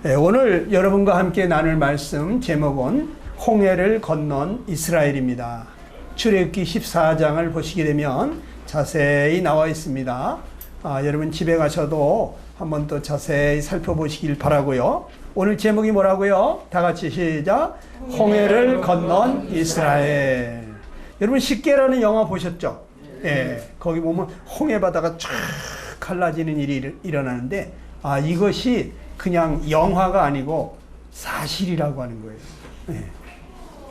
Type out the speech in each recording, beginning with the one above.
오늘 여러분과 함께 나눌 말씀 제목은 홍해를 건넌 이스라엘입니다. 출애굽기 14장을 보시게 되면 자세히 나와 있습니다. 여러분 집에 가셔도 한번 또 자세히 살펴보시길 바라고요. 오늘 제목이 뭐라고요? 다 같이 시작. 홍해를 건넌 이스라엘. 여러분 식계라는 영화 보셨죠? 거기 보면 홍해 바다가 쫙 갈라지는 일이 일어나는데 이것이 그냥 영화가 아니고 사실이라고 하는 거예요.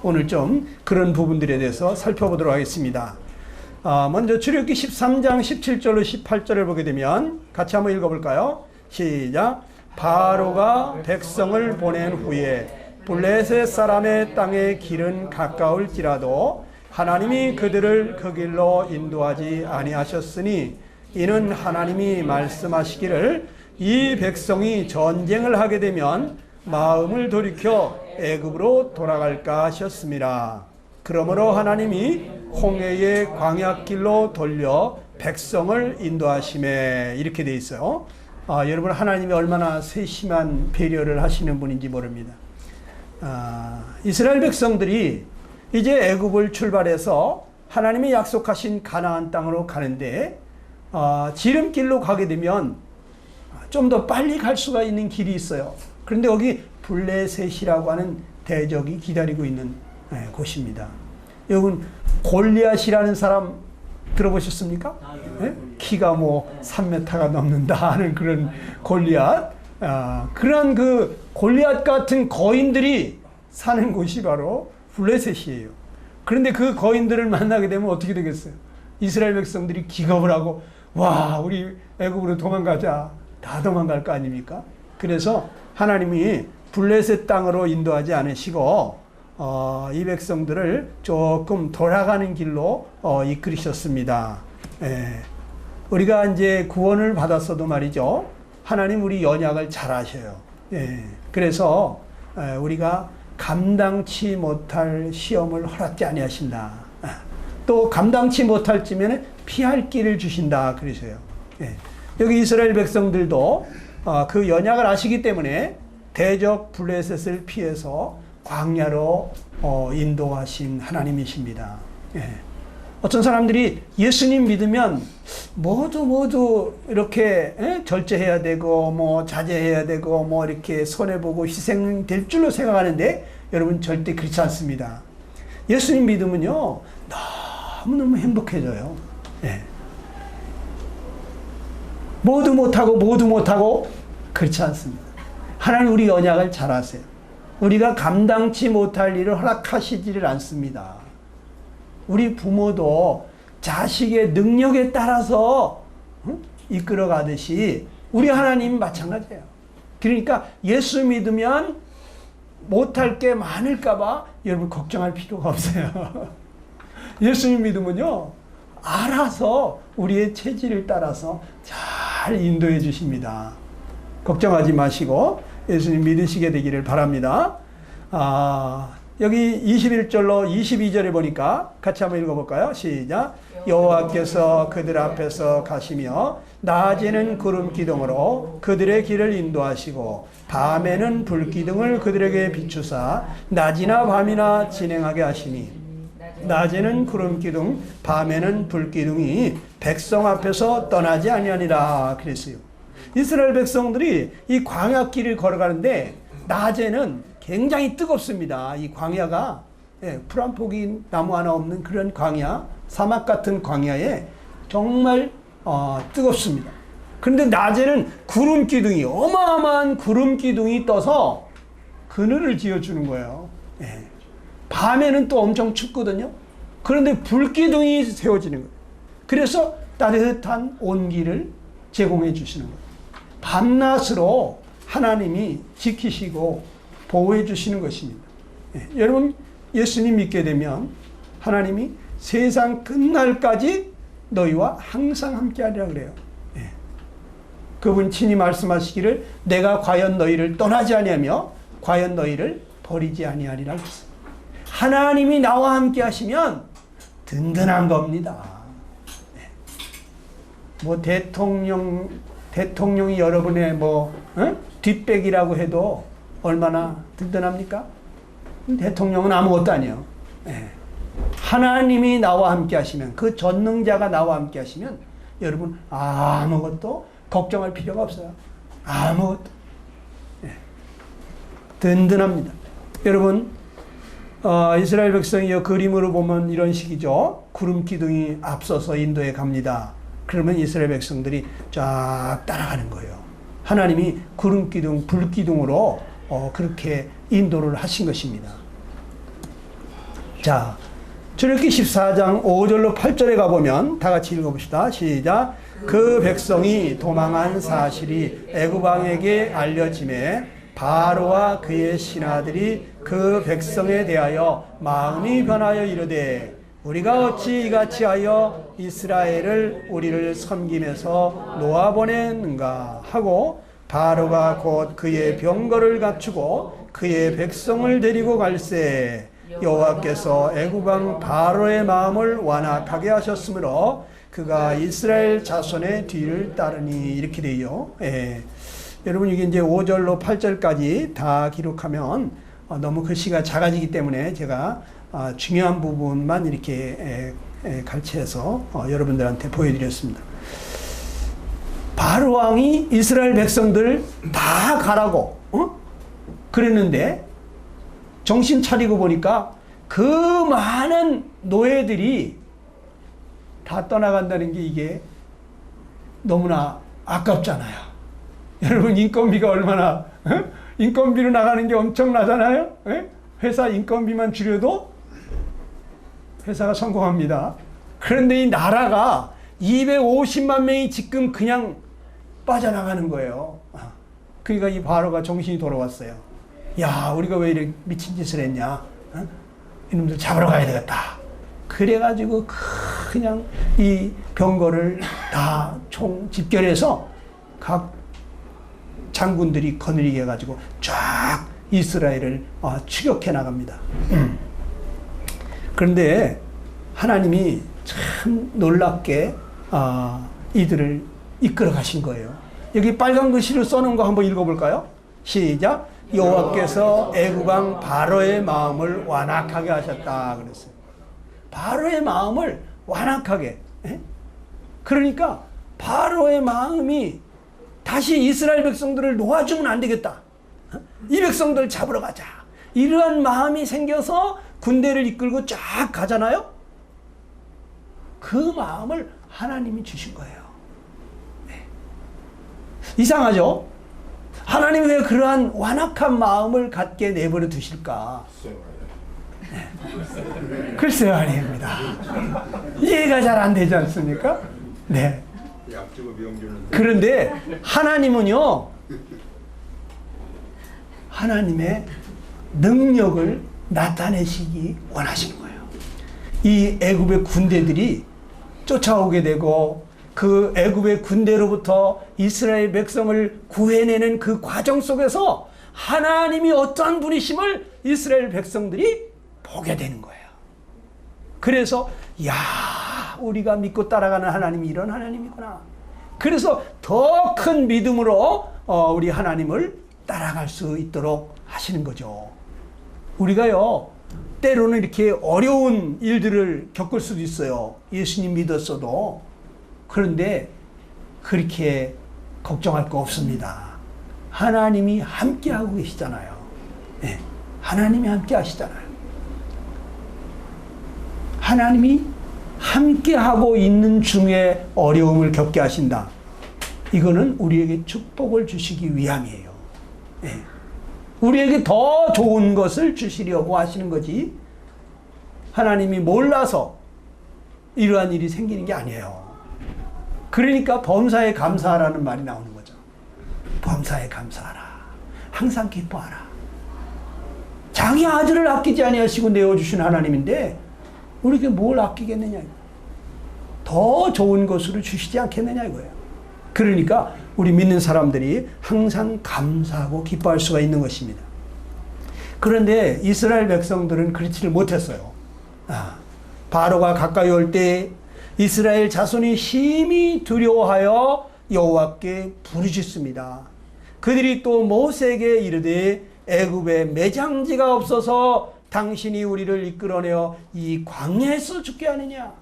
오늘 좀 그런 부분들에 대해서 살펴보도록 하겠습니다. 먼저 출애굽기 13장 17절로 18절을 보게 되면 같이 한번 읽어볼까요? 시작. 바로가 백성을 보낸 후에 블레셋 사람의 땅의 길은 가까울지라도 하나님이 그들을 그 길로 인도하지 아니하셨으니 이는 하나님이 말씀하시기를 이 백성이 전쟁을 하게 되면 마음을 돌이켜 애굽으로 돌아갈까 하셨습니다. 그러므로 하나님이 홍해의 광야길로 돌려 백성을 인도하시매 이렇게 돼 있어요. 여러분 하나님이 얼마나 세심한 배려를 하시는 분인지 모릅니다. 이스라엘 백성들이 이제 애굽을 출발해서 하나님이 약속하신 가나안 땅으로 가는데 지름길로 가게 되면 좀 더 빨리 갈 수가 있는 길이 있어요. 그런데 여기 블레셋이라고 하는 대적이 기다리고 있는 곳입니다. 여러분 골리앗이라는 사람 들어보셨습니까? 키가 뭐 3m가 넘는다 하는 그런 골리앗. 그런 그 골리앗 같은 거인들이 사는 곳이 바로 블레셋이에요. 그런데 그 거인들을 만나게 되면 어떻게 되겠어요? 이스라엘 백성들이 기겁을 하고 와 우리 애굽으로 도망가자. 다 도망갈 거 아닙니까? 그래서 하나님이 블레셋 땅으로 인도하지 않으시고 이 백성들을 조금 돌아가는 길로 이끌으셨습니다. 우리가 이제 구원을 받았어도 말이죠. 하나님 우리 연약을 잘 아셔요. 그래서 우리가 감당치 못할 시험을 허락지 아니하신다. 또 감당치 못할 쯤에는 피할 길을 주신다. 그러세요. 여기 이스라엘 백성들도 그 연약을 아시기 때문에 대적 블레셋을 피해서 광야로 인도하신 하나님이십니다. 어떤 사람들이 예수님 믿으면 모두 이렇게 절제해야 되고 뭐 자제해야 되고 뭐 이렇게 손해보고 희생될 줄로 생각하는데 여러분 절대 그렇지 않습니다. 예수님 믿으면요 너무너무 행복해져요. 모두 못하고 그렇지 않습니다. 하나님 우리 연약을 잘 아세요. 우리가 감당치 못할 일을 허락하시지를 않습니다. 우리 부모도 자식의 능력에 따라서 이끌어가듯이 우리 하나님 마찬가지예요. 그러니까 예수 믿으면 못할 게 많을까 봐 여러분 걱정할 필요가 없어요. 예수님 믿으면요 알아서 우리의 체질을 따라서 잘 인도해 주십니다. 걱정하지 마시고 예수님 믿으시게 되기를 바랍니다. 여기 21절로 22절에 보니까 같이 한번 읽어볼까요? 시작. 여호와께서 그들 앞에서 가시며 낮에는 구름 기둥으로 그들의 길을 인도하시고 밤에는 불 기둥을 그들에게 비추사 낮이나 밤이나 진행하게 하시니 낮에는 구름 기둥 밤에는 불 기둥이 백성 앞에서 떠나지 아니하니라 그랬어요. 이스라엘 백성들이 이 광야길을 걸어가는데 낮에는 굉장히 뜨겁습니다. 이 광야가 풀 한 포기 나무 하나 없는 그런 광야, 사막 같은 광야에 정말 뜨겁습니다. 그런데 낮에는 구름 기둥이 어마어마한 구름 기둥이 떠서 그늘을 지어주는 거예요. 밤에는 또 엄청 춥거든요. 그런데 불기둥이 세워지는 거예요. 그래서 따뜻한 온기를 제공해 주시는 거예요. 밤낮으로 하나님이 지키시고 보호해 주시는 것입니다. 여러분 예수님 믿게 되면 하나님이 세상 끝날까지 너희와 항상 함께하리라 그래요. 그분 친히 말씀하시기를 내가 과연 너희를 떠나지 아니하며 과연 너희를 버리지 아니하리라 그랬어요. 하나님이 나와 함께 하시면 든든한 겁니다. 뭐 대통령이 여러분의 뒷백이라고 해도 얼마나 든든합니까? 대통령은 아무것도 아니에요. 예. 하나님이 나와 함께 하시면, 그 전능자가 나와 함께 하시면 여러분 아무것도 걱정할 필요가 없어요. 아무것도. 예. 든든합니다. 여러분 이스라엘 백성이 그림으로 보면 이런 식이죠. 구름 기둥이 앞서서 인도에 갑니다. 그러면 이스라엘 백성들이 쫙 따라가는 거예요. 하나님이 구름 기둥, 불 기둥으로 그렇게 인도를 하신 것입니다. 자, 출애굽기 14장 5절로 8절에 가보면 다 같이 읽어봅시다. 시작. 그 백성이 도망한 사실이 애굽 왕에게 알려짐에 바로와 그의 신하들이 그 백성에 대하여 마음이 변하여 이르되 우리가 어찌 이같이 하여 이스라엘을 우리를 섬김에서 놓아보냈는가 하고 바로가 곧 그의 병거를 갖추고 그의 백성을 데리고 갈새 여호와께서 애굽 왕 바로의 마음을 완악하게 하셨으므로 그가 이스라엘 자손의 뒤를 따르니 이렇게 돼요. 예. 여러분 이게 이제 5절로 8절까지 다 기록하면 너무 글씨가 작아지기 때문에 제가 중요한 부분만 이렇게 갈치해서 여러분들한테 보여드렸습니다. 바로 왕이 이스라엘 백성들 다 가라고 그랬는데 정신 차리고 보니까 그 많은 노예들이 다 떠나간다는 게 이게 너무나 아깝잖아요. 여러분 인건비가 얼마나 인건비로 나가는 게 엄청나잖아요. 회사 인건비만 줄여도 회사가 성공합니다. 그런데 이 나라가 250만 명이 지금 그냥 빠져나가는 거예요. 그러니까 이 바로가 정신이 돌아왔어요. 야, 우리가 왜 이렇게 미친 짓을 했냐? 이놈들 잡으러 가야 되겠다. 그래가지고 그냥 이 병거를 다 총 집결해서 각 장군들이 거느리게 해가지고 쫙 이스라엘을 추격해 나갑니다. 그런데 하나님이 참 놀랍게 이들을 이끌어 가신 거예요. 여기 빨간 글씨로 써놓은 거 한번 읽어볼까요? 시작. 여호와께서 애굽 왕 바로의 마음을 완악하게 하셨다 그랬어요. 바로의 마음을 완악하게. 그러니까 바로의 마음이 다시 이스라엘 백성들을 놓아주면 안 되겠다. 이 백성들 잡으러 가자. 이러한 마음이 생겨서 군대를 이끌고 쫙 가잖아요. 그 마음을 하나님이 주신 거예요. 네. 이상하죠? 하나님이 왜 그러한 완악한 마음을 갖게 내버려 두실까? 네. 글쎄요 아닙니다. 이해가 잘 안 되지 않습니까? 네. 그런데 하나님은요, 하나님의 능력을 나타내시기 원하시는 거예요. 이 애굽의 군대들이 쫓아오게 되고 그 애굽의 군대로부터 이스라엘 백성을 구해내는 그 과정 속에서 하나님이 어떠한 분이심을 이스라엘 백성들이 보게 되는 거예요. 그래서 야, 우리가 믿고 따라가는 하나님이 이런 하나님이구나. 그래서 더 큰 믿음으로 우리 하나님을 따라갈 수 있도록 하시는 거죠. 우리가요, 때로는 이렇게 어려운 일들을 겪을 수도 있어요. 예수님 믿었어도. 그런데 그렇게 걱정할 거 없습니다. 하나님이 함께하고 계시잖아요. 네, 하나님이 함께 하시잖아요. 하나님이 함께하고 있는 중에 어려움을 겪게 하신다. 이거는 우리에게 축복을 주시기 위함이에요. 네. 우리에게 더 좋은 것을 주시려고 하시는 거지, 하나님이 몰라서 이러한 일이 생기는 게 아니에요. 그러니까 범사에 감사하라는 말이 나오는 거죠. 범사에 감사하라. 항상 기뻐하라. 자기 아들을 아끼지 아니하시고 내어주신 하나님인데 우리에게 뭘 아끼겠느냐, 더 좋은 것으로 주시지 않겠느냐 이거예요. 그러니까 우리 믿는 사람들이 항상 감사하고 기뻐할 수가 있는 것입니다. 그런데 이스라엘 백성들은 그렇지를 못했어요. 바로가 가까이 올 때 이스라엘 자손이 심히 두려워하여 여호와께 부르짖습니다. 그들이 또 모세에게 이르되 애굽에 매장지가 없어서 당신이 우리를 이끌어내어 이 광야에서 죽게 하느냐?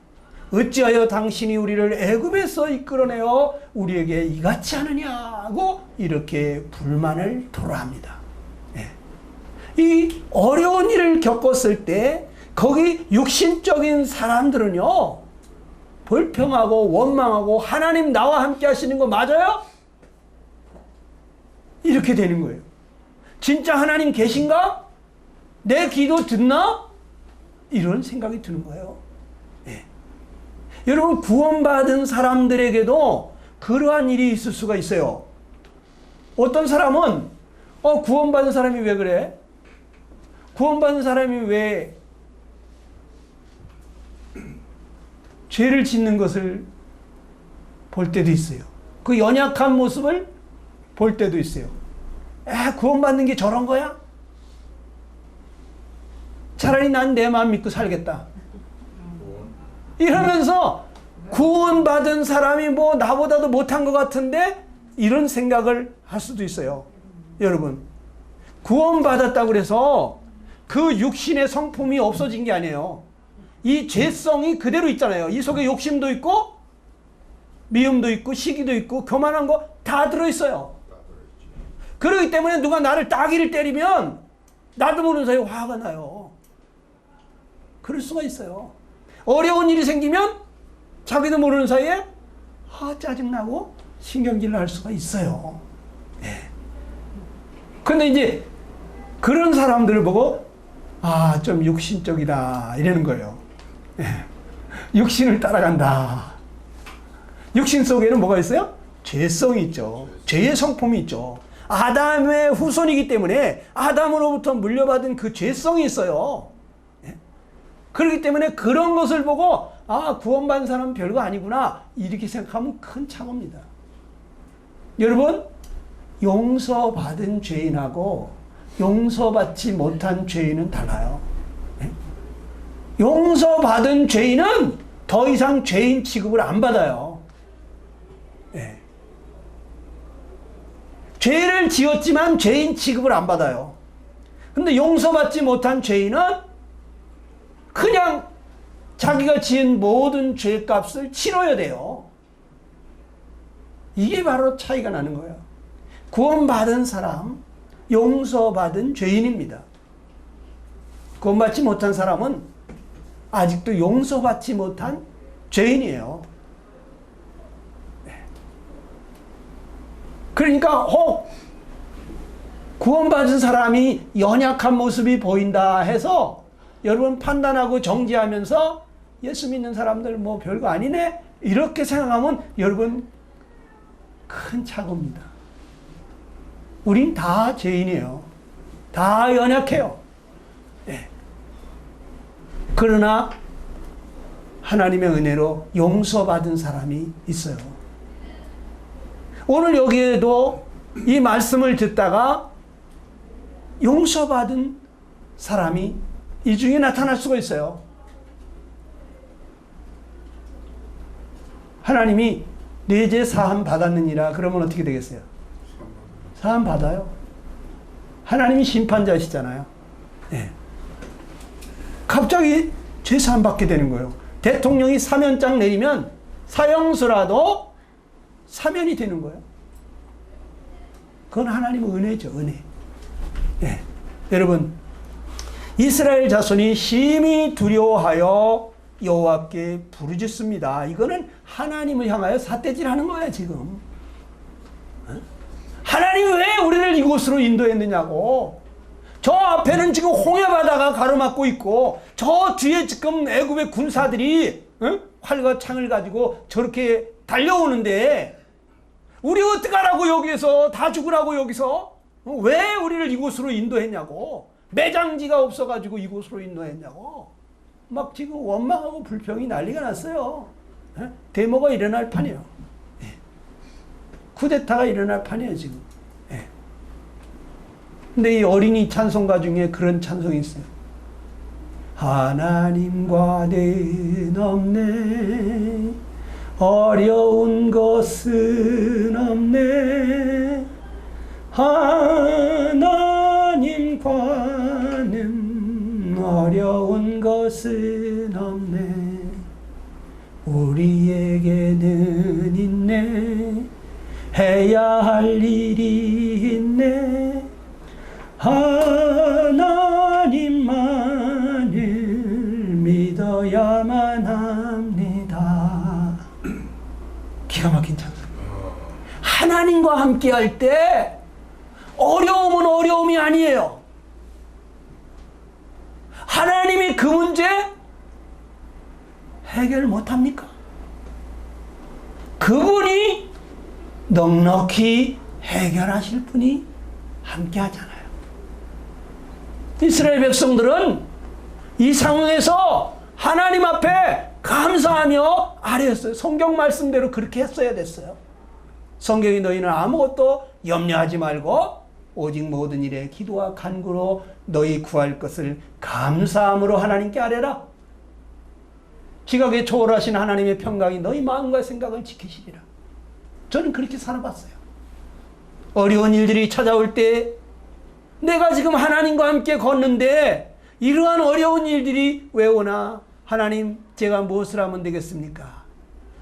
어찌하여 당신이 우리를 애굽에서 이끌어내어 우리에게 이같이 하느냐고 이렇게 불만을 토로합니다. 이 어려운 일을 겪었을 때 거기 육신적인 사람들은요, 불평하고 원망하고 하나님 나와 함께 하시는 거 맞아요? 이렇게 되는 거예요. 진짜 하나님 계신가? 내 기도 듣나? 이런 생각이 드는 거예요. 네. 여러분, 구원받은 사람들에게도 그러한 일이 있을 수가 있어요. 어떤 사람은 구원받은 사람이 왜 그래? 구원받은 사람이 왜 죄를 짓는 것을 볼 때도 있어요. 그 연약한 모습을 볼 때도 있어요. 구원받는 게 저런 거야? 차라리 난 내 마음 믿고 살겠다. 이러면서 구원받은 사람이 뭐 나보다도 못한 것 같은데 이런 생각을 할 수도 있어요. 여러분, 구원받았다고 해서 그 육신의 성품이 없어진 게 아니에요. 이 죄성이 그대로 있잖아요. 이 속에 욕심도 있고 미움도 있고 시기도 있고 교만한 거 다 들어있어요. 그렇기 때문에 누가 나를 따귀를 때리면 나도 모르는 사이에 화가 나요. 그럴 수가 있어요. 어려운 일이 생기면 자기도 모르는 사이에 짜증나고 신경질을 할 수가 있어요. 그런데 이제 그런 사람들을 보고 좀 육신적이다 이러는 거예요. 육신을 따라간다. 육신 속에는 뭐가 있어요? 죄성이 있죠. 죄의 성품이 있죠. 아담의 후손이기 때문에 아담으로부터 물려받은 그 죄성이 있어요. 그렇기 때문에 그런 것을 보고 구원받은 사람은 별거 아니구나 이렇게 생각하면 큰 착오입니다. 여러분, 용서받은 죄인하고 용서받지 못한 죄인은 달라요. 용서받은 죄인은 더 이상 죄인 취급을 안 받아요. 죄를 지었지만 죄인 취급을 안 받아요. 근데 용서받지 못한 죄인은 그냥 자기가 지은 모든 죄값을 치러야 돼요. 이게 바로 차이가 나는 거예요. 구원받은 사람, 용서받은 죄인입니다. 구원받지 못한 사람은 아직도 용서받지 못한 죄인이에요. 그러니까 구원받은 사람이 연약한 모습이 보인다 해서 여러분 판단하고 정지하면서 예수 믿는 사람들 뭐 별거 아니네 이렇게 생각하면 여러분 큰 착오입니다. 우린 다 죄인이에요. 다 연약해요. 그러나 하나님의 은혜로 용서받은 사람이 있어요. 오늘 여기에도 이 말씀을 듣다가 용서받은 사람이 이 중에 나타날 수가 있어요. 하나님이 내 죄 사함 받았느니라 그러면 어떻게 되겠어요? 사함 받아요. 하나님이 심판자시잖아요. 갑자기 죄 사함 받게 되는 거예요. 대통령이 사면장 내리면 사형수라도 사면이 되는 거예요. 그건 하나님의 은혜죠. 은혜. 여러분, 이스라엘 자손이 심히 두려워하여 여호와께 부르짖습니다. 이거는 하나님을 향하여 삿대질하는 거예요. 지금 하나님 왜 우리를 이곳으로 인도했느냐고. 저 앞에는 지금 홍해바다가 가로막고 있고 저 뒤에 지금 애굽의 군사들이 활과 창을 가지고 저렇게 달려오는데 우리 어떡하라고 여기에서 다 죽으라고 여기서 왜 우리를 이곳으로 인도했냐고. 매장지가 없어가지고 이곳으로 인도했냐고. 막 지금 원망하고 불평이 난리가 났어요. 데모가 일어날 판이에요. 쿠데타가 일어날 판이에요 지금. 근데 이 어린이 찬송가 중에 그런 찬송이 있어요. 하나님과 내 없네 어려운 것은 없네 하나님과는 어려운 것은 없네. 우리에게는 있네. 해야 할 일이 있네. 하나님만을 믿어야만 합니다. 기가 막힌 찬송. 하나님과 함께 할 때 어려움은 어려움이 아니에요. 하나님이 그 문제 해결 못합니까? 그분이 넉넉히 해결하실 분이 함께 하잖아요. 이스라엘 백성들은 이 상황에서 하나님 앞에 감사하며 아뢰었어요. 성경 말씀대로 그렇게 했어야 됐어요. 성경이 너희는 아무것도 염려하지 말고 오직 모든 일에 기도와 간구로 너희 구할 것을 감사함으로 하나님께 아뢰라. 지각에 초월하신 하나님의 평강이 너희 마음과 생각을 지키시리라. 저는 그렇게 살아봤어요. 어려운 일들이 찾아올 때 내가 지금 하나님과 함께 걷는데 이러한 어려운 일들이 왜 오나? 하나님, 제가 무엇을 하면 되겠습니까?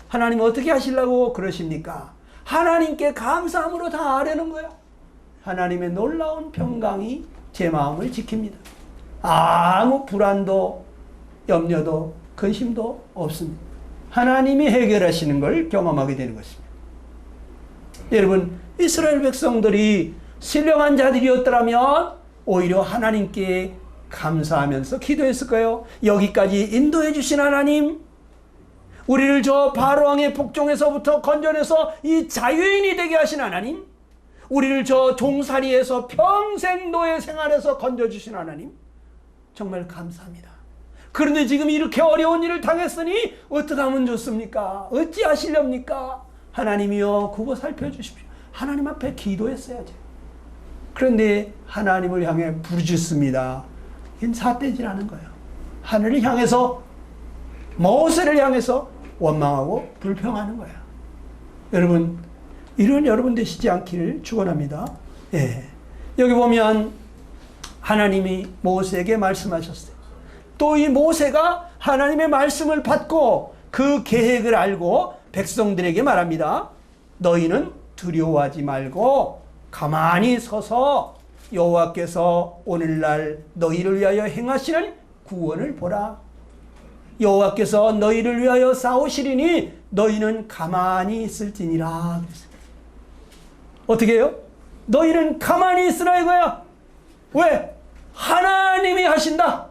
하나님 어떻게 하시려고 그러십니까? 하나님께 감사함으로 다 아뢰는 거야. 하나님의 놀라운 평강이 제 마음을 지킵니다. 아무 불안도 염려도 근심도 없습니다. 하나님이 해결하시는 걸 경험하게 되는 것입니다. 여러분, 이스라엘 백성들이 신령한 자들이었더라면 오히려 하나님께 감사하면서 기도했을까요? 여기까지 인도해 주신 하나님, 우리를 저 바로왕의 복종에서부터 건져내서 이 자유인이 되게 하신 하나님, 우리를 저 종살이에서 평생 노예 생활에서 건져주신 하나님, 정말 감사합니다. 그런데 지금 이렇게 어려운 일을 당했으니 어떻게 하면 좋습니까? 어찌하시렵니까? 하나님이여, 그거 살펴주십시오. 하나님 앞에 기도했어야죠. 그런데 하나님을 향해 부르짖습니다. 이건 삿대질하는 거예요. 하늘을 향해서, 모세를 향해서 원망하고 불평하는 거예요. 여러분, 이런 여러분 되시지 않기를 축원합니다. 예. 여기 보면 하나님이 모세에게 말씀하셨어요. 또 이 모세가 하나님의 말씀을 받고 그 계획을 알고 백성들에게 말합니다. 너희는 두려워하지 말고 가만히 서서 여호와께서 오늘날 너희를 위하여 행하시는 구원을 보라. 여호와께서 너희를 위하여 싸우시리니 너희는 가만히 있을지니라. 어떻게 해요? 너희는 가만히 있으라 이거야. 왜? 하나님이 하신다.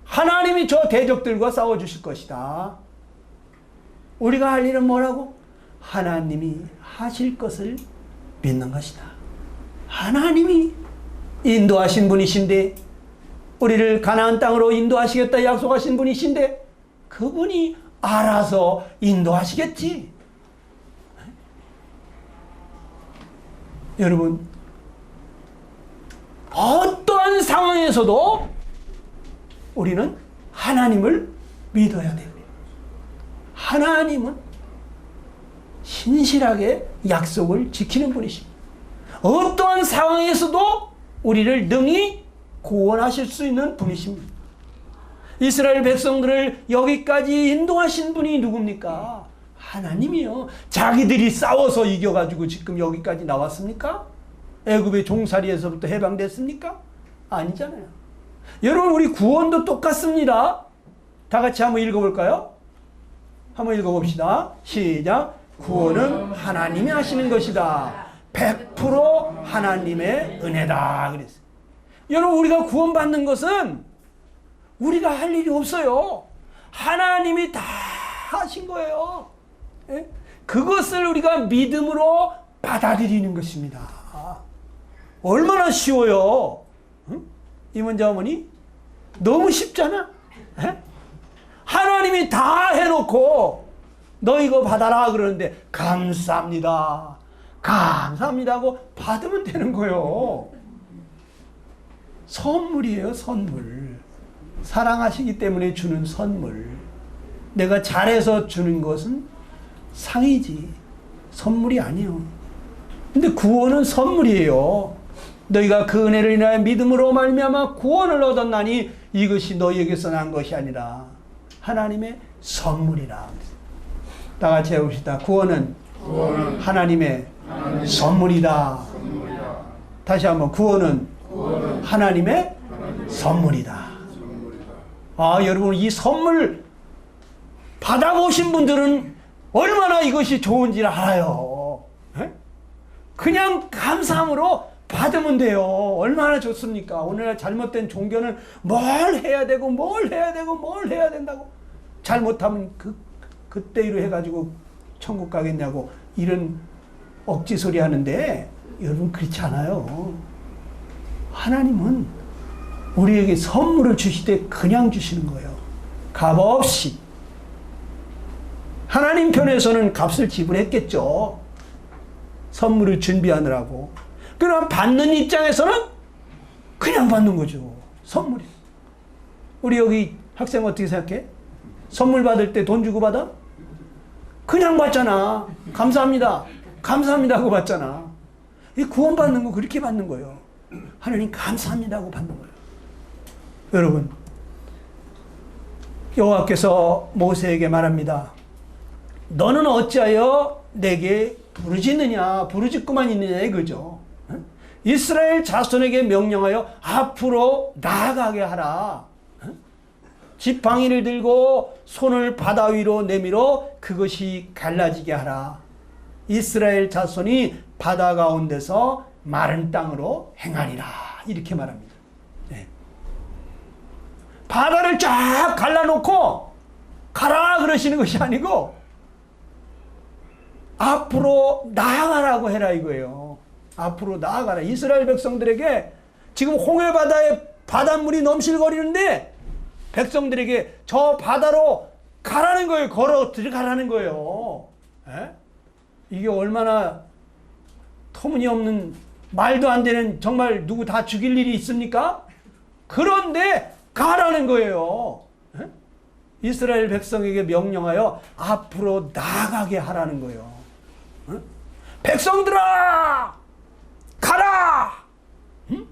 하나님이 저 대적들과 싸워주실 것이다. 우리가 할 일은 뭐라고? 하나님이 하실 것을 믿는 것이다. 하나님이 인도하신 분이신데, 우리를 가나안 땅으로 인도하시겠다 약속하신 분이신데 그분이 알아서 인도하시겠지. 여러분, 어떠한 상황에서도 우리는 하나님을 믿어야 됩니다. 하나님은 신실하게 약속을 지키는 분이십니다. 어떠한 상황에서도 우리를 능히 구원하실 수 있는 분이십니다. 이스라엘 백성들을 여기까지 인도하신 분이 누굽니까? 하나님이요. 자기들이 싸워서 이겨가지고 지금 여기까지 나왔습니까? 애굽의 종살이에서부터 해방됐습니까? 아니잖아요. 여러분, 우리 구원도 똑같습니다. 다 같이 한번 읽어볼까요? 한번 읽어봅시다. 시작. 구원은 하나님이 하시는 것이다. 100% 하나님의 은혜다. 그랬어요. 여러분, 우리가 구원받는 것은 우리가 할 일이 없어요. 하나님이 다 하신 거예요. 예? 그것을 우리가 믿음으로 받아들이는 것입니다. 얼마나 쉬워요. 응? 이문자 어머니, 너무 쉽잖아. 예? 하나님이 다 해놓고 너 이거 받아라 그러는데 감사합니다. 감사합니다 하고 받으면 되는 거예요. 선물이에요, 선물. 사랑하시기 때문에 주는 선물. 내가 잘해서 주는 것은 상이지 선물이 아니에요. 근데 구원은 선물이에요. 너희가 그 은혜를 인하여 믿음으로 말미암아 구원을 얻었나니 이것이 너희에게서 난 것이 아니라 하나님의 선물이라. 다 같이 해봅시다. 구원은 하나님의 선물이다. 다시 한번 구원은 하나님의 선물이다. 아, 여러분 이 선물 받아보신 분들은 얼마나 이것이 좋은지 알아요. 에? 그냥 감사함으로 받으면 돼요. 얼마나 좋습니까? 오늘날 잘못된 종교는 뭘 해야 되고 뭘 해야 되고 뭘 해야 된다고, 잘못하면 그때로 해가지고 천국 가겠냐고 이런 억지 소리 하는데, 여러분 그렇지 않아요. 하나님은 우리에게 선물을 주시되 그냥 주시는 거예요. 값 없이. 하나님 편에서는 값을 지불했겠죠. 선물을 준비하느라고. 그럼 받는 입장에서는 그냥 받는 거죠. 선물이. 우리 여기 학생 어떻게 생각해? 선물 받을 때 돈 주고 받아? 그냥 받잖아. 감사합니다. 감사합니다 하고 받잖아. 이 구원 받는 거 그렇게 받는 거예요. 하나님 감사합니다 하고 받는 거예요. 여러분, 여호와께서 모세에게 말합니다. 너는 어찌하여 내게 부르짖느냐, 부르짖고만 있느냐 이거죠. 이스라엘 자손에게 명령하여 앞으로 나아가게 하라. 지팡이를 들고 손을 바다 위로 내밀어 그것이 갈라지게 하라. 이스라엘 자손이 바다 가운데서 마른 땅으로 행하리라. 이렇게 말합니다. 네. 바다를 쫙 갈라놓고 가라 그러시는 것이 아니고 앞으로 나아가라고 해라 이거예요. 앞으로 나아가라. 이스라엘 백성들에게 지금 홍해바다에 바닷물이 넘실거리는데 백성들에게 저 바다로 가라는 거예요. 걸어 들어가라는 거예요. 에? 이게 얼마나 터무니없는, 말도 안 되는, 정말 누구 다 죽일 일이 있습니까? 그런데 가라는 거예요. 에? 이스라엘 백성에게 명령하여 앞으로 나아가게 하라는 거예요. 에? 백성들아 가라! 응?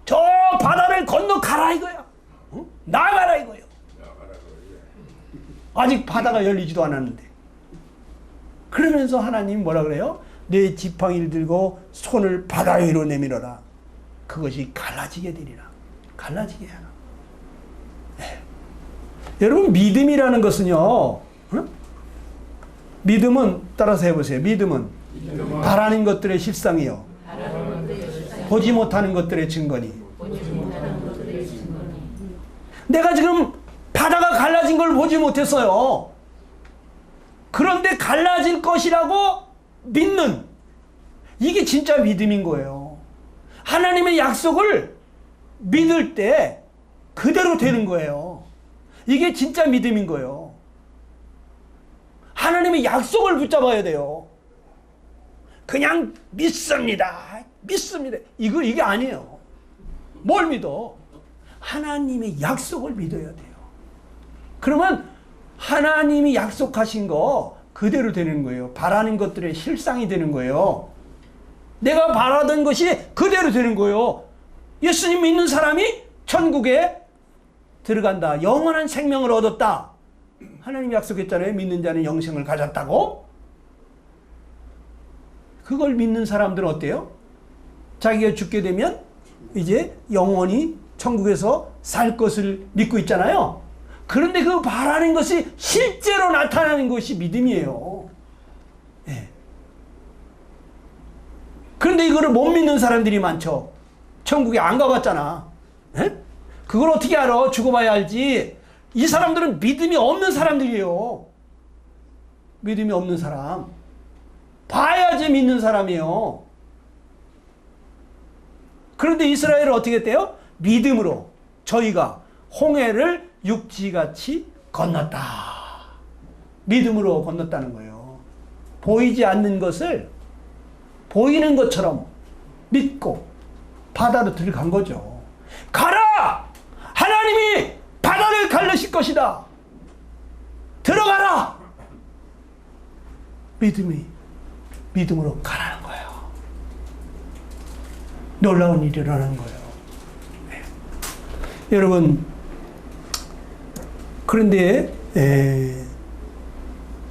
저 바다를 건너 가라 이거야. 응? 나가라 이거예요. 아직 바다가 열리지도 않았는데. 그러면서 하나님 뭐라 그래요? 내 지팡이를 들고 손을 바다 위로 내밀어라. 그것이 갈라지게 되리라. 갈라지게 하라. 네. 여러분 믿음이라는 것은요, 응? 믿음은 따라서 해보세요. 믿음은 바라는 것들의 실상이요, 보지 못하는 것들의 증거니. 내가 지금 바다가 갈라진 걸 보지 못했어요. 그런데 갈라질 것이라고 믿는, 이게 진짜 믿음인 거예요. 하나님의 약속을 믿을 때 그대로 되는 거예요. 이게 진짜 믿음인 거예요. 하나님의 약속을 붙잡아야 돼요. 그냥 믿습니다. 믿습니다. 이게 아니에요. 뭘 믿어? 하나님의 약속을 믿어야 돼요. 그러면 하나님이 약속하신 거 그대로 되는 거예요. 바라는 것들의 실상이 되는 거예요. 내가 바라던 것이 그대로 되는 거예요. 예수님 믿는 사람이 천국에 들어간다. 영원한 생명을 얻었다. 하나님 약속했잖아요. 믿는 자는 영생을 가졌다고. 그걸 믿는 사람들은 어때요? 자기가 죽게 되면 이제 영원히 천국에서 살 것을 믿고 있잖아요. 그런데 그 바라는 것이 실제로 나타나는 것이 믿음이에요. 네. 그런데 이거를 못 믿는 사람들이 많죠. 천국에 안 가봤잖아. 네? 그걸 어떻게 알아? 죽어봐야 알지. 이 사람들은 믿음이 없는 사람들이에요. 믿음이 없는 사람. 봐야지 믿는 사람이에요. 그런데 이스라엘은 어떻게 했대요? 믿음으로 저희가 홍해를 육지같이 건넜다. 믿음으로 건넜다는 거예요. 보이지 않는 것을 보이는 것처럼 믿고 바다로 들어간 거죠. 가라! 하나님이 바다를 갈르실 것이다. 들어가라! 믿음이 믿음으로 가라는 거예요. 놀라운 일이 일어나는 거예요. 네. 여러분, 그런데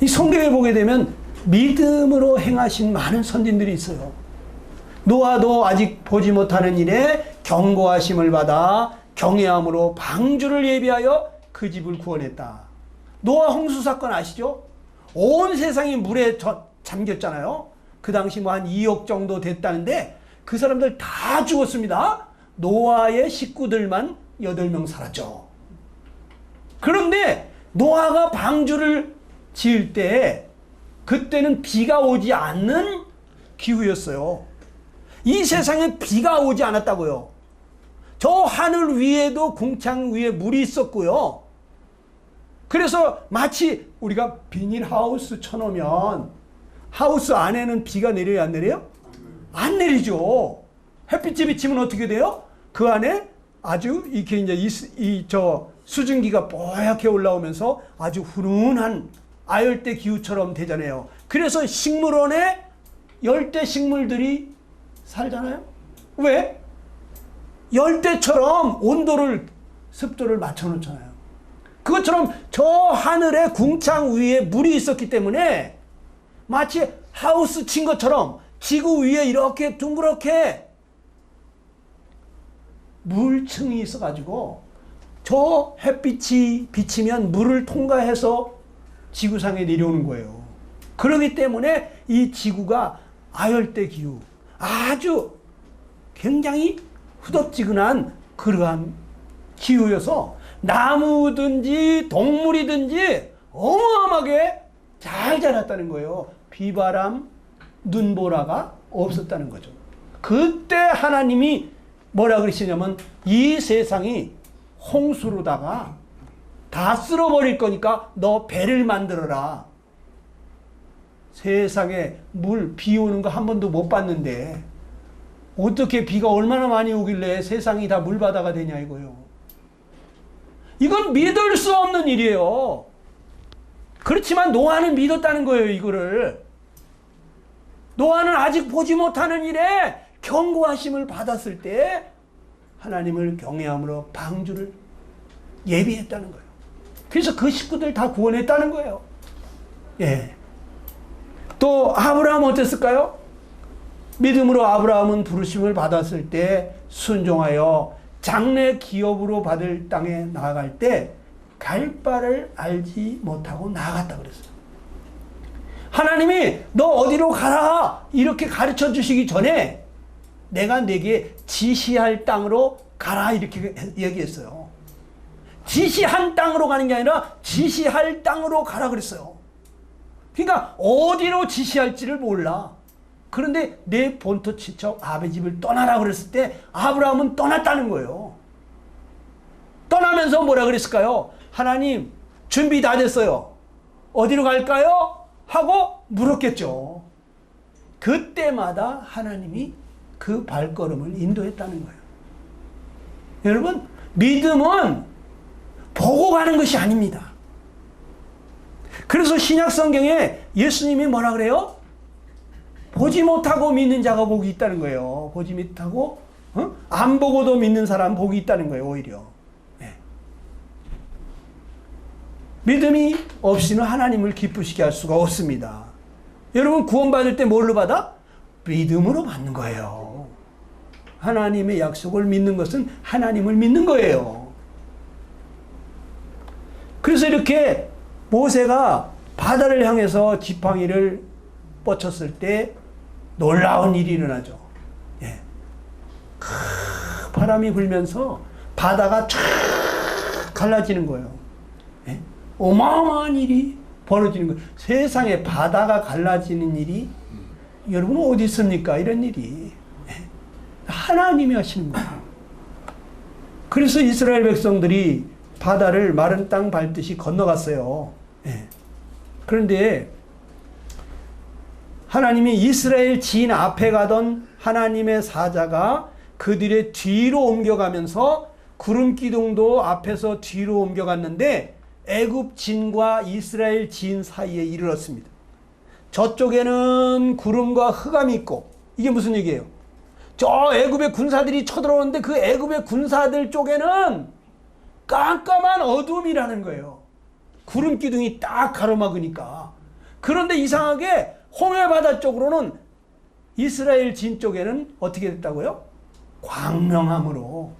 이 성경에 보게 되면 믿음으로 행하신 많은 선진들이 있어요. 노아도 아직 보지 못하는 일에 경고하심을 받아 경외함으로 방주를 예비하여 그 집을 구원했다. 노아 홍수 사건 아시죠? 온 세상이 물에 잠겼잖아요. 그 당시 뭐 한 2억 정도 됐다는데 그 사람들 다 죽었습니다. 노아의 식구들만 8명 살았죠. 그런데 노아가 방주를 지을 때 그때는 비가 오지 않는 기후였어요. 이 세상에 비가 오지 않았다고요. 저 하늘 위에도 궁창 위에 물이 있었고요. 그래서 마치 우리가 비닐하우스 쳐놓으면 하우스 안에는 비가 내려요, 안 내려요? 안 내리죠. 햇빛이 비치면 어떻게 돼요? 그 안에 아주 이렇게 이제 저 수증기가 뽀얗게 올라오면서 아주 훈훈한 아열대 기후처럼 되잖아요. 그래서 식물원에 열대 식물들이 살잖아요. 왜? 열대처럼 온도를, 습도를 맞춰 놓잖아요. 그것처럼 저 하늘에 궁창 위에 물이 있었기 때문에 마치 하우스 친 것처럼 지구 위에 이렇게 둥그렇게 물층이 있어가지고 저 햇빛이 비치면 물을 통과해서 지구상에 내려오는 거예요. 그렇기 때문에 이 지구가 아열대 기후, 아주 굉장히 후덥지근한 그러한 기후여서 나무든지 동물이든지 어마어마하게 잘 자랐다는 거예요. 비바람, 눈보라가 없었다는 거죠. 그때 하나님이 뭐라 그러시냐면 이 세상이 홍수로다가 다 쓸어버릴 거니까 너 배를 만들어라. 세상에 비 오는 거 한 번도 못 봤는데 어떻게 비가 얼마나 많이 오길래 세상이 다 물바다가 되냐 이거요. 이건 믿을 수 없는 일이에요. 그렇지만 노아는 믿었다는 거예요, 이거를. 노아는 아직 보지 못하는 일에 경고하심을 받았을 때 하나님을 경외함으로 방주를 예비했다는 거예요. 그래서 그 식구들 다 구원했다는 거예요. 예. 또 아브라함 어땠을까요? 믿음으로 아브라함은 부르심을 받았을 때 순종하여 장래 기업으로 받을 땅에 나아갈 때 갈 바를 알지 못하고 나아갔다 그랬어요. 하나님이 너 어디로 가라 이렇게 가르쳐 주시기 전에 내가 네게 지시할 땅으로 가라 이렇게 얘기했어요. 지시한 땅으로 가는 게 아니라 지시할 땅으로 가라 그랬어요. 그러니까 어디로 지시할지를 몰라. 그런데 내 본토 친척 아베 집을 떠나라 그랬을 때 아브라함은 떠났다는 거예요. 떠나면서 뭐라 그랬을까요? 하나님 준비 다 됐어요. 어디로 갈까요? 하고 물었겠죠. 그때마다 하나님이 그 발걸음을 인도했다는 거예요. 여러분, 믿음은 보고 가는 것이 아닙니다. 그래서 신약 성경에 예수님이 뭐라 그래요? 보지 못하고 믿는 자가 복이 있다는 거예요. 보지 못하고 안 보고도 믿는 사람 복이 있다는 거예요. 오히려. 네. 믿음이 없이는 하나님을 기쁘시게 할 수가 없습니다. 여러분 구원받을 때 뭘로 받아? 믿음으로 받는 거예요. 하나님의 약속을 믿는 것은 하나님을 믿는 거예요. 그래서 이렇게 모세가 바다를 향해서 지팡이를 뻗쳤을 때 놀라운 일이 일어나죠. 예. 바람이 불면서 바다가 쫙 갈라지는 거예요. 예. 어마어마한 일이 벌어지는 거예요. 세상에 바다가 갈라지는 일이 여러분 어디 있습니까? 이런 일이. 예. 하나님이 하시는 거예요. 그래서 이스라엘 백성들이 바다를 마른 땅 밟듯이 건너갔어요. 예. 그런데 하나님이 이스라엘 지인 앞에 가던 하나님의 사자가 그들의 뒤로 옮겨가면서 구름 기둥도 앞에서 뒤로 옮겨갔는데 애굽 진과 이스라엘 진 사이에 이르렀습니다. 저쪽에는 구름과 흑암이 있고, 이게 무슨 얘기예요? 저 애굽의 군사들이 쳐들어오는데 그 애굽의 군사들 쪽에는 깜깜한 어둠이라는 거예요. 구름 기둥이 딱 가로막으니까. 그런데 이상하게 홍해바다 쪽으로는 이스라엘 진 쪽에는 어떻게 됐다고요? 광명함으로.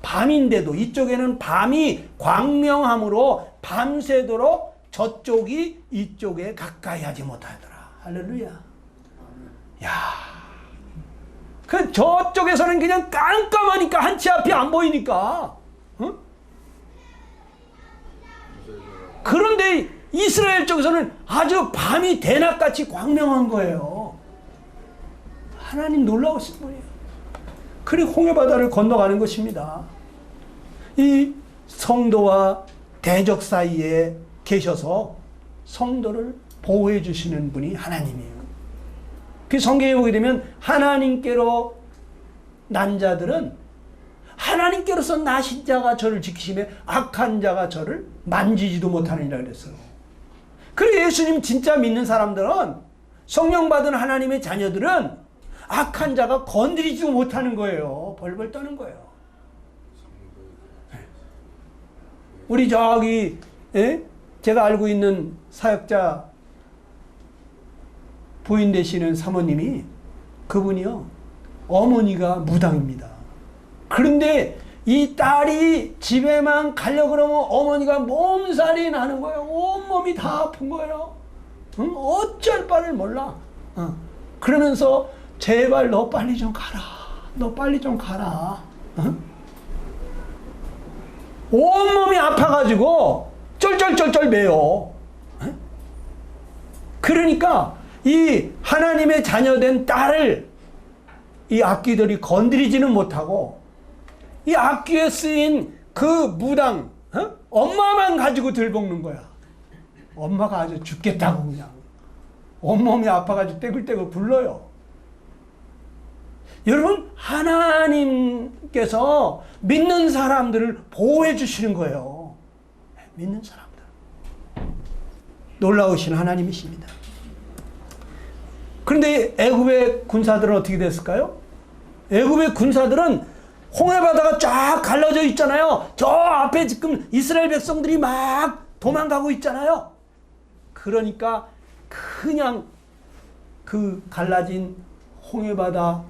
밤인데도 이쪽에는 밤이 광명함으로 밤새도록 저쪽이 이쪽에 가까이 하지 못하더라. 할렐루야. 야, 그 저쪽에서는 그냥 깜깜하니까 한치 앞이 안 보이니까. 응? 그런데 이스라엘 쪽에서는 아주 밤이 대낮같이 광명한 거예요. 하나님 놀라우신 분이에요. 그리 홍해바다를 건너가는 것입니다. 이 성도와 대적 사이에 계셔서 성도를 보호해 주시는 분이 하나님이에요. 그 성경에 보게 되면 하나님께로 난 자들은 하나님께로서 나신 자가 저를 지키시며 악한 자가 저를 만지지도 못하느니라 그랬어요. 그리고 예수님 진짜 믿는 사람들은, 성령 받은 하나님의 자녀들은 악한 자가 건드리지도 못하는 거예요. 벌벌 떠는 거예요. 우리 저기 제가 알고 있는 사역자 부인 되시는 사모님이, 그분이요, 어머니가 무당입니다. 그런데 이 딸이 집에만 가려고 그러면 어머니가 몸살이 나는 거예요. 온몸이 다 아픈 거예요. 응? 어쩔 바를 몰라. 그러면서 제발 너 빨리 좀 가라. 너 빨리 좀 가라. 응? 온몸이 아파가지고 쩔쩔쩔쩔 매요. 응? 그러니까 이 하나님의 자녀된 딸을 이 악귀들이 건드리지는 못하고, 이 악귀에 쓰인 그 무당 엄마만 가지고 들볶는 거야. 엄마가 아주 죽겠다고 그냥 온몸이 아파가지고 떼굴떼굴 굴러요. 여러분, 하나님께서 믿는 사람들을 보호해 주시는 거예요. 믿는 사람들. 놀라우신 하나님이십니다. 그런데 애굽의 군사들은 어떻게 됐을까요? 애굽의 군사들은 홍해바다가 쫙 갈라져 있잖아요. 저 앞에 지금 이스라엘 백성들이 막 도망가고 있잖아요. 그러니까 그냥 그 갈라진 홍해바다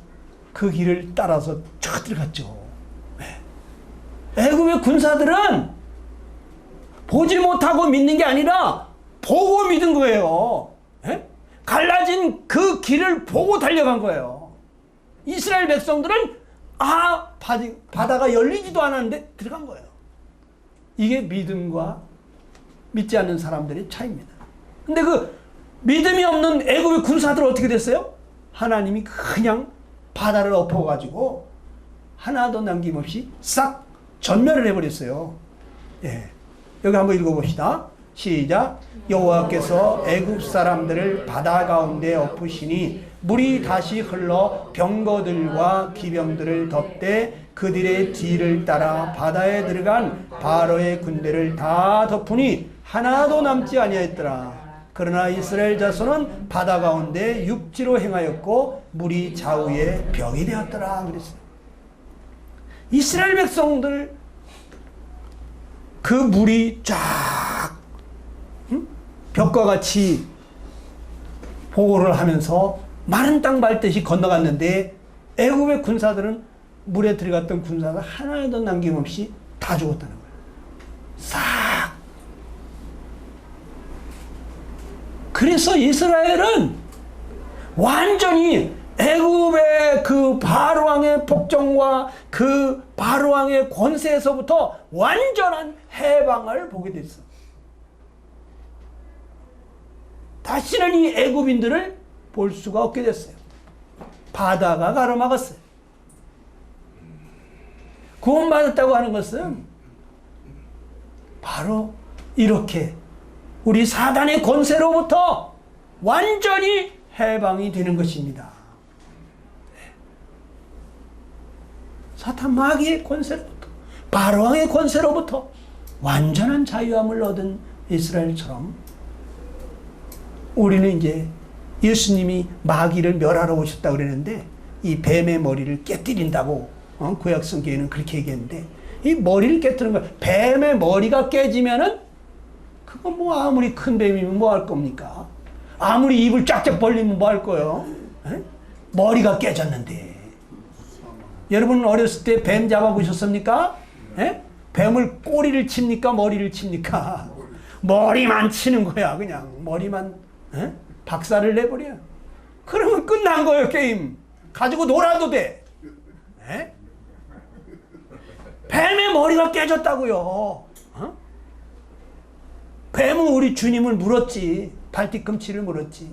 그 길을 따라서 쭉 들어갔죠. 애굽의 군사들은 보지 못하고 믿는 게 아니라 보고 믿은 거예요. 갈라진 그 길을 보고 달려간 거예요. 이스라엘 백성들은 바다가 열리지도 않았는데 들어간 거예요. 이게 믿음과 믿지 않는 사람들의 차이입니다. 근데 그 믿음이 없는 애굽의 군사들은 어떻게 됐어요? 하나님이 그냥 바다를 엎어가지고 하나도 남김없이 싹 전멸을 해버렸어요. 예. 여기 한번 읽어봅시다. 시작. 여호와께서 애굽 사람들을 바다 가운데 엎으시니 물이 다시 흘러 병거들과 기병들을 덮되 그들의 뒤를 따라 바다에 들어간 바로의 군대를 다 덮으니 하나도 남지 아니하였더라. 그러나 이스라엘 자손은 바다 가운데 육지로 행하였고 물이 좌우에 벽이 되었더라 그랬어요. 이스라엘 백성들 그 물이 쫙 벽과 같이 보호를 하면서 마른 땅 밟듯이 건너갔는데, 애굽의 군사들은 물에 들어갔던 군사가 하나도 남김없이 다 죽었다는 거예요. 싹. 그래서 이스라엘은 완전히 애굽의 그 바로왕의 복종과 그 바로왕의 권세에서부터 완전한 해방을 보게 됐어. 다시는 이 애굽인들을 볼 수가 없게 됐어요. 바다가 가로막았어요. 구원받았다고 하는 것은 바로 이렇게 우리 사단의 권세로부터 완전히 해방이 되는 것입니다. 사탄 마귀의 권세로부터, 바로왕의 권세로부터 완전한 자유함을 얻은 이스라엘처럼 우리는 이제 예수님이 마귀를 멸하러 오셨다 그랬는데 이 뱀의 머리를 깨뜨린다고 구약 성경에는 그렇게 얘기했는데 이 머리를 깨뜨리는 거야. 뱀의 머리가 깨지면은 그거 뭐 아무리 큰 뱀이면 뭐 할 겁니까? 아무리 입을 쫙쫙 벌리면 뭐 할 거예요? 에? 머리가 깨졌는데. 여러분 어렸을 때 뱀 잡아보셨습니까? 에? 뱀을 꼬리를 칩니까? 머리를 칩니까? 머리만 치는 거야. 그냥 머리만 에? 박살을 내버려. 그러면 끝난 거예요. 게임 가지고 놀아도 돼. 에? 뱀의 머리가 깨졌다고요. 어? 뱀은 우리 주님을 물었지. 발뒤꿈치를 물었지.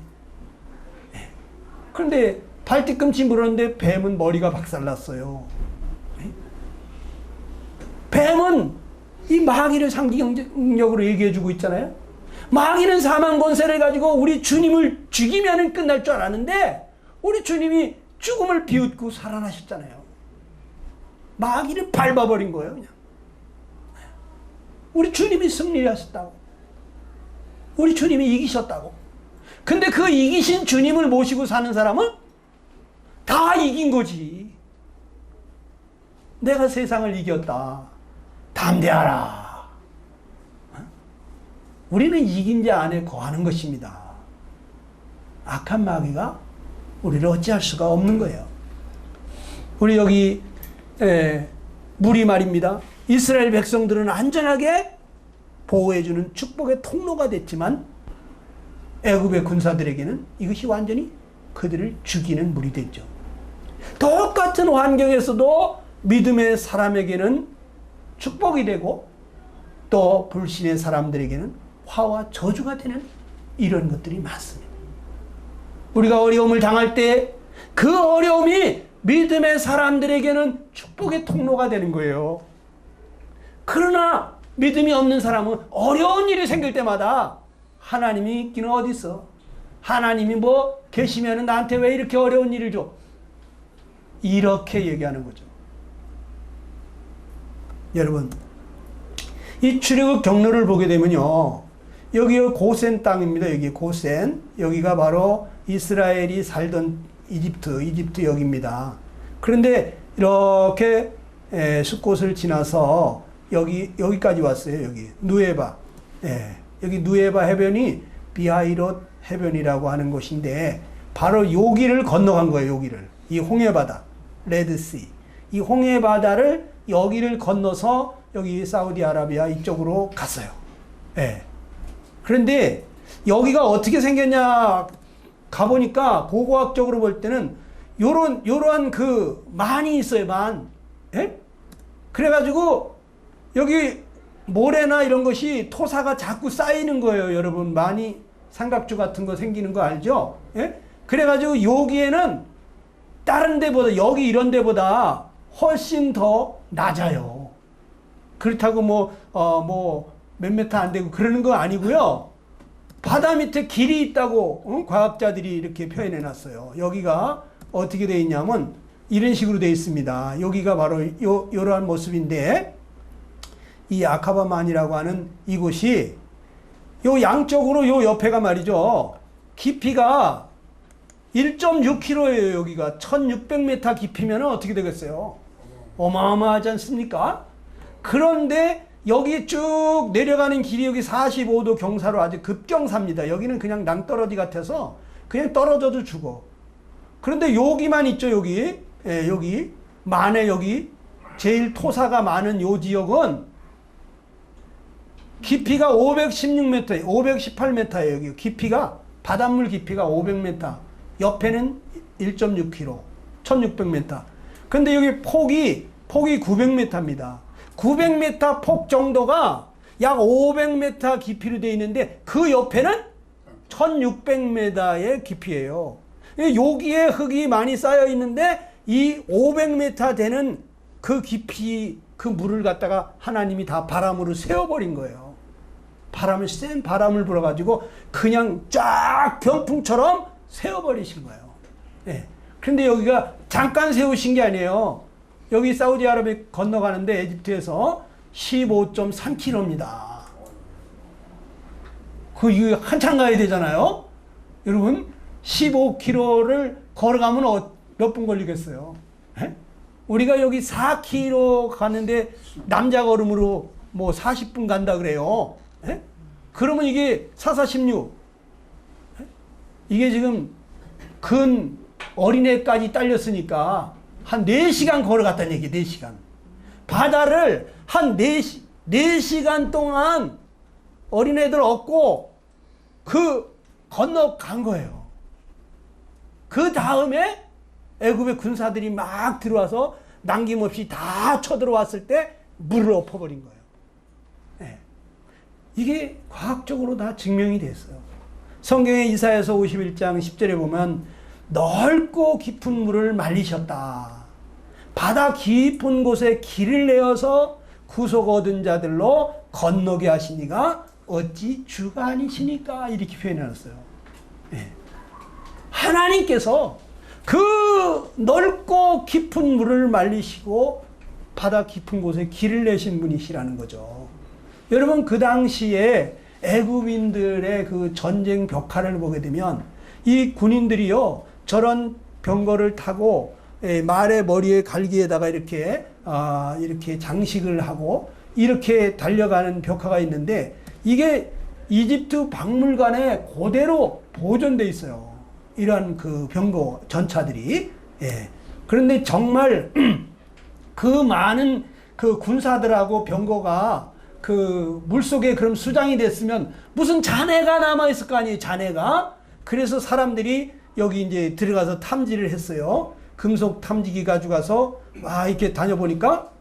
에? 그런데 발뒤꿈치 물었는데 뱀은 머리가 박살났어요. 에? 뱀은 이 마귀를 상징적으로 얘기해주고 있잖아요. 마귀는 사망 권세를 가지고 우리 주님을 죽이면 끝날 줄 알았는데 우리 주님이 죽음을 비웃고 살아나셨잖아요. 마귀를 밟아버린 거예요. 그냥. 우리 주님이 승리하셨다고. 우리 주님이 이기셨다고. 근데 그 이기신 주님을 모시고 사는 사람은 다 이긴 거지. 내가 세상을 이겼다. 담대하라. 우리는 이긴 자 안에 거하는 것입니다. 악한 마귀가 우리를 어찌할 수가 없는 거예요. 우리 여기 물이 말입니다. 이스라엘 백성들은 안전하게 보호해주는 축복의 통로가 됐지만 애굽의 군사들에게는 이것이 완전히 그들을 죽이는 물이 됐죠. 똑같은 환경에서도 믿음의 사람에게는 축복이 되고 또 불신의 사람들에게는 화와 저주가 되는 이런 것들이 많습니다. 우리가 어려움을 당할 때 그 어려움이 믿음의 사람들에게는 축복의 통로가 되는 거예요. 그러나 믿음이 없는 사람은 어려운 일이 생길 때마다 하나님이 있기는 어디 있어? 하나님이 뭐 계시면 나한테 왜 이렇게 어려운 일을 줘? 이렇게 얘기하는 거죠. 여러분, 이 출애굽 경로를 보게 되면요, 여기가 고센 땅입니다. 여기 고센. 여기가 바로 이스라엘이 살던 이집트 여기입니다. 그런데 이렇게 숫곳을 지나서 여기까지 왔어요. 여기 누에바. 여기 누에바 해변이 비하이롯 해변이라고 하는 곳인데 바로 여기를 건너간 거예요. 여기를. 이 홍해바다, 레드시. 이 홍해바다를 여기를 건너서 여기 사우디아라비아 이쪽으로 갔어요. 그런데 여기가 어떻게 생겼냐 가보니까 고고학적으로 볼 때는 요런 그 만이 있어요. 만. 그래가지고 여기 모래나 이런 것이 토사가 자꾸 쌓이는 거예요. 여러분 많이 삼각주 같은 거 생기는 거 알죠? 그래가지고 여기에는 다른 데보다 여기 이런 데보다 훨씬 더 낮아요. 그렇다고 뭐 몇 메타 안 되고 그러는 거 아니고요. 바다 밑에 길이 있다고 과학자들이 이렇게 표현해 놨어요. 여기가 어떻게 되어 있냐면 이런 식으로 되어 있습니다. 여기가 바로 이러한 모습인데 이 아카바만이라고 하는 이곳이 요 양쪽으로 요 옆에가 말이죠. 깊이가 1.6km예요. 여기가 1600m 깊이면 어떻게 되겠어요? 어마어마하지 않습니까? 그런데 여기 쭉 내려가는 길이 여기 45도 경사로 아주 급경사입니다. 여기는 그냥 낭떠러지 같아서 그냥 떨어져도 죽어. 그런데 여기만 있죠. 여기. 여기 만에 여기 제일 토사가 많은 요 지역은 깊이가 516m, 518m예요. 여기 깊이가 바닷물 깊이가 500m. 옆에는 1.6km, 1600m. 근데 여기 폭이 900m입니다. 900m 폭 정도가 약 500m 깊이로 되어 있는데 그 옆에는 1600m의 깊이에요. 여기에 흙이 많이 쌓여 있는데 이 500m 되는 그 깊이 그 물을 갖다가 하나님이 다 바람으로 세워버린 거예요. 센 바람을 불어가지고 그냥 쫙 병풍처럼 세워버리신 거예요. 그런데 여기가 잠깐 세우신 게 아니에요. 여기 사우디아라비아 건너가는데 에집트에서 15.3km입니다. 이거 한참 가야 되잖아요. 여러분 15km를 걸어가면 몇 분 걸리겠어요? 에? 우리가 여기 4km 가는데 남자 걸음으로 뭐 40분 간다 그래요. 에? 그러면 이게 4416 이게 지금 근 어린애까지 딸렸으니까 한 4시간 걸어갔다는 얘기. 4시간. 바다를 한 4시간 동안 어린애들 얻고 건너간 거예요. 그 다음에 애굽의 군사들이 막 들어와서 남김없이 다 쳐들어왔을 때 물을 엎어버린 거예요. 네. 이게 과학적으로 다 증명이 됐어요. 성경의 이사야서 51장 10절에 보면 넓고 깊은 물을 말리셨다. 바다 깊은 곳에 길을 내어서 구속 얻은 자들로 건너게 하시니가 어찌 주가 아니시니까 이렇게 표현해놨어요. 네. 하나님께서 그 넓고 깊은 물을 말리시고 바다 깊은 곳에 길을 내신 분이시라는 거죠. 여러분 그 당시에 애굽인들의 그 전쟁 벽화를 보게 되면 이 군인들이요 저런 병거를 타고 말의 머리에 갈기에다가 이렇게 장식을 하고 이렇게 달려가는 벽화가 있는데 이게 이집트 박물관에 그대로 보존돼 있어요. 이러한 그 병거 전차들이. 예. 그런데 정말 그 많은 그 군사들하고 병거가 그 물속에 그럼 수장이 됐으면 무슨 잔해가 남아있을 거 아니에요, 잔해가. 그래서 사람들이 여기 이제 들어가서 탐지를 했어요. 금속 탐지기 가져가서 와 이렇게 다녀보니까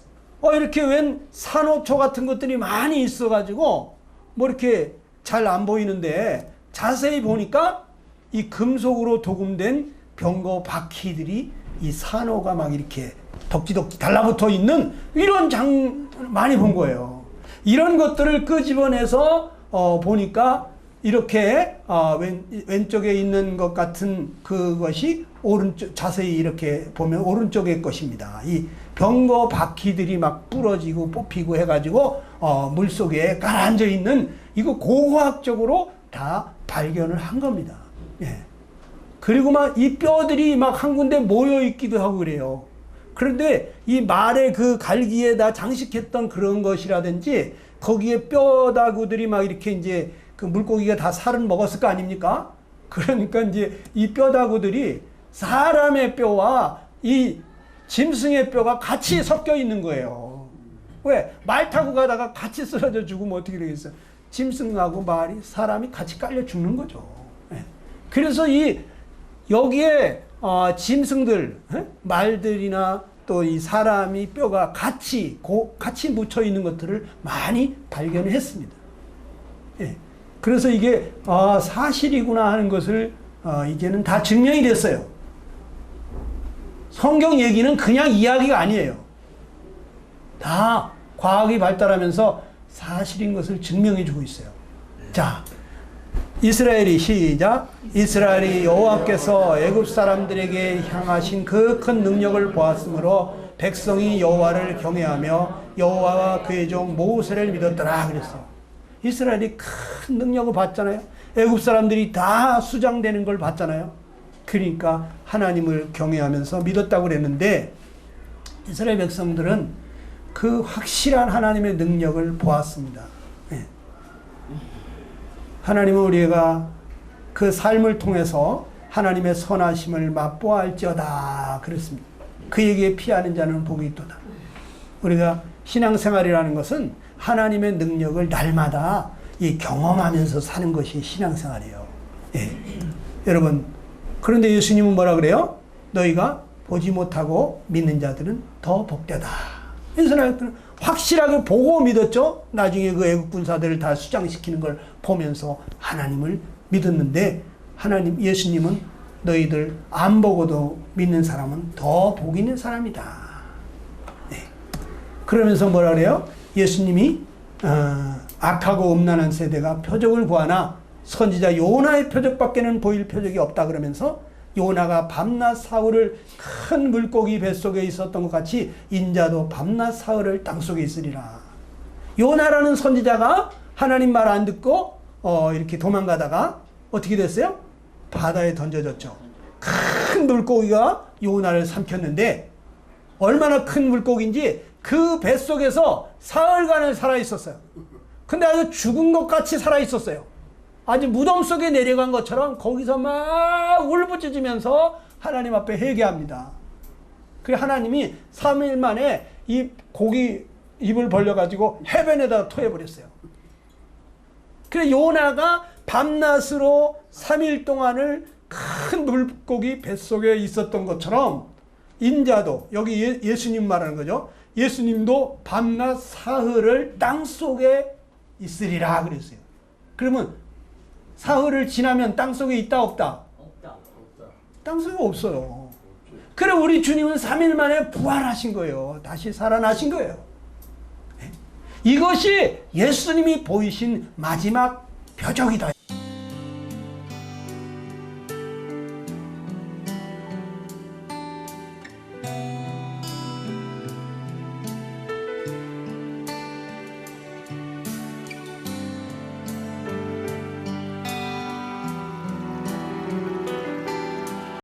이렇게 웬 산호초 같은 것들이 많이 있어가지고 뭐 이렇게 잘 안 보이는데 자세히 보니까 이 금속으로 도금된 병거 바퀴들이 이 산호가 막 이렇게 덕지덕지 달라붙어 있는 이런 많이 본 거예요. 이런 것들을 끄집어내서 보니까 이렇게 왼쪽에 있는 것 같은 그것이 오른쪽 자세히 이렇게 보면 오른쪽의 것입니다. 이 병거 바퀴들이 막 부러지고 뽑히고 해가지고 물속에 가라앉아 있는 이거 고고학적으로 다 발견을 한 겁니다. 예. 그리고 막 이 뼈들이 막 한 군데 모여 있기도 하고 그래요. 그런데 이 말의 그 갈기에다 장식했던 그런 것이라든지 거기에 뼈다구들이 막 이렇게 이제 그 물고기가 다 살을 먹었을 거 아닙니까? 그러니까 이제 이 뼈다구들이 사람의 뼈와 이 짐승의 뼈가 같이 섞여 있는 거예요. 왜? 말 타고 가다가 같이 쓰러져 죽으면 어떻게 되겠어요? 짐승하고 말이 사람이 같이 깔려 죽는 거죠. 그래서 여기에 짐승들, 말들이나 또 이 사람이 뼈가 같이 묻혀 있는 것들을 많이 발견했습니다. 예. 그래서 이게 사실이구나 하는 것을 이제는 다 증명이 됐어요. 성경 얘기는 그냥 이야기가 아니에요. 다 과학이 발달하면서 사실인 것을 증명해 주고 있어요. 자, 이스라엘이 시작. 이스라엘이 여호와께서 애굽 사람들에게 향하신 그 큰 능력을 보았으므로 백성이 여호와를 경외하며 여호와와 그의 종 모세를 믿었더라 그랬어. 이스라엘이 큰 능력을 봤잖아요. 애굽 사람들이 다 수장되는 걸 봤잖아요. 그러니까 하나님을 경외하면서 믿었다고 그랬는데 이스라엘 백성들은 그 확실한 하나님의 능력을 보았습니다. 네. 하나님은 우리가 그 삶을 통해서 하나님의 선하심을 맛보아할지어다 그랬습니다. 그에게 피하는 자는 복이 있도다. 우리가 신앙생활이라는 것은 하나님의 능력을 날마다 경험하면서 사는 것이 신앙생활이에요. 예. 여러분, 그런데 예수님은 뭐라 그래요? 너희가 보지 못하고 믿는 자들은 더 복되다. 이스라엘들은 확실하게 보고 믿었죠. 나중에 그 애국 군사들을 다 수장시키는 걸 보면서 하나님을 믿었는데 예수님은 너희들 안 보고도 믿는 사람은 더 복 있는 사람이다. 네. 그러면서 뭐라 그래요? 예수님이 악하고 음란한 세대가 표적을 구하나 선지자 요나의 표적밖에는 보일 표적이 없다 그러면서 요나가 밤낮 사흘을 큰 물고기 뱃속에 있었던 것 같이 인자도 밤낮 사흘을 땅속에 있으리라. 요나라는 선지자가 하나님 말 안 듣고 이렇게 도망가다가 어떻게 됐어요? 바다에 던져졌죠. 큰 물고기가 요나를 삼켰는데 얼마나 큰 물고기인지 그 뱃속에서 사흘간을 살아 있었어요. 근데 아주 죽은 것 같이 살아 있었어요. 아주 무덤 속에 내려간 것처럼 거기서 막 울부짖으면서 하나님 앞에 회개합니다. 그 하나님이 3일 만에 이 고기 입을 벌려가지고 해변에다 토해버렸어요. 그래 요나가 밤낮으로 3일 동안을 큰 물고기 뱃속에 있었던 것처럼 인자도 여기 예수님 말하는 거죠. 예수님도 밤낮 사흘을 땅속에 있으리라 그랬어요. 그러면 사흘을 지나면 땅속에 있다 없다? 없다. 땅속에 없어요. 그래 우리 주님은 3일 만에 부활하신 거예요. 다시 살아나신 거예요. 이것이 예수님이 보이신 마지막 표적이다.